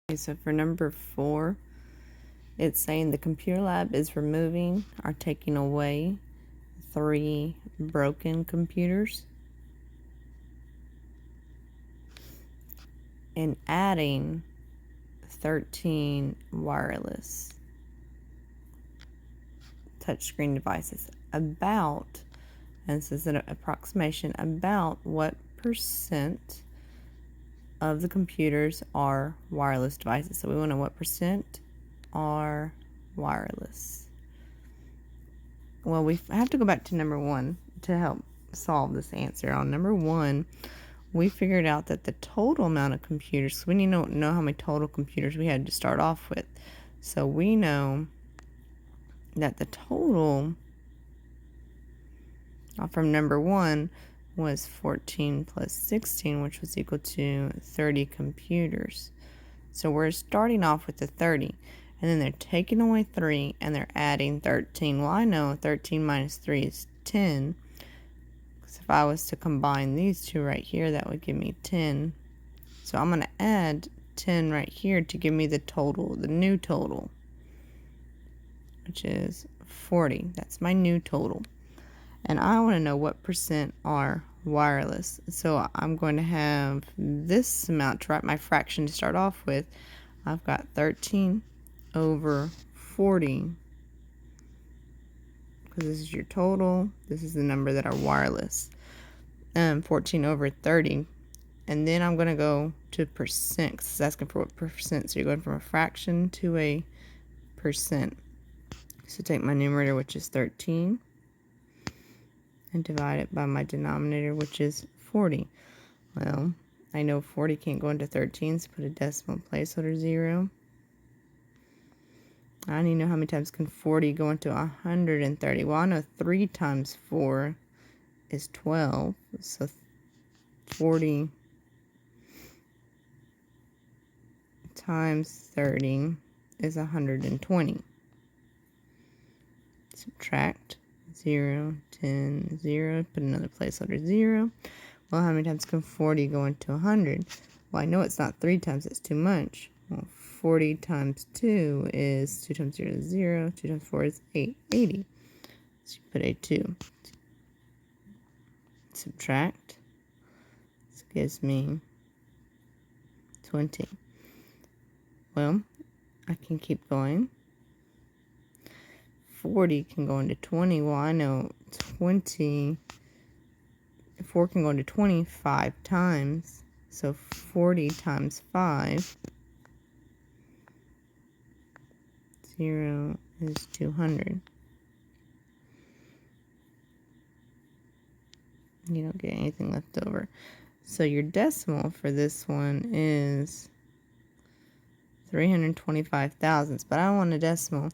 Okay, so for number 4, it's saying the computer lab is removing or taking away 3 broken computers and adding 13 wireless touchscreen devices. About, and this is an approximation, about what percent of the computers are wireless devices. So we want to know what percent are wireless. Well, we have to go back to number 1 to help solve this answer. On number 1, we figured out that the total amount of computers, so we need to know how many total computers we had to start off with. So we know that the total from number 1 was 14 plus 16, which was equal to 30 computers. So we're starting off with the 30, and then they're taking away 3, and they're adding 13. Well, I know 13 minus 3 is 10. So if I was to combine these two right here, that would give me 10. So I'm going to add 10 right here to give me the total, the new total, which is 40. That's my new total. And I want to know what percent are wireless. So I'm going to have this amount to write my fraction to start off with. I've got 13 over 40, because this is your total. This is the number that are wireless. 14 over 30. And then I'm going to go to percent, because it's asking for what percent. So you're going from a fraction to a percent. So take my numerator, which is 13, and divide it by my denominator, which is 40. Well, I know 40 can't go into 13, so put a decimal placeholder 0. I need to know how many times can 40 go into 130. Well, I know 3 times 4 is 12, so 40 times 30 is 120. Subtract 0, 10, 0, put another placeholder 0. Well, how many times can 40 go into 100? Well, I know it's not 3 times, it's too much. Well, 40 times 2 is 2 times 0 is 0, 2 times 4 is 80. So you put a 2. Subtract. This gives me 20. Well, I can keep going. 40 can go into 20. Well, I know 4 can go into 25 times. So 40 times 5, 0 is 200. You don't get anything left over. So your decimal for this one is 325 thousandths. But I don't want a decimal.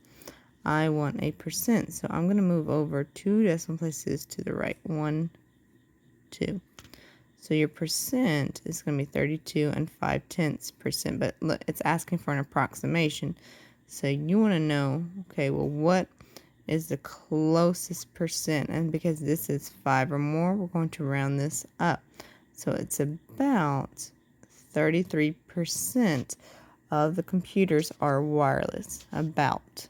I want a percent. So I'm going to move over 2 decimal places to the right. 1, 2. So your percent is going to be 32 and 5/10%. But look, it's asking for an approximation. So you want to know, okay, well, what is the closest percent? And because this is 5 or more, we're going to round this up. So it's about 33% of the computers are wireless. About.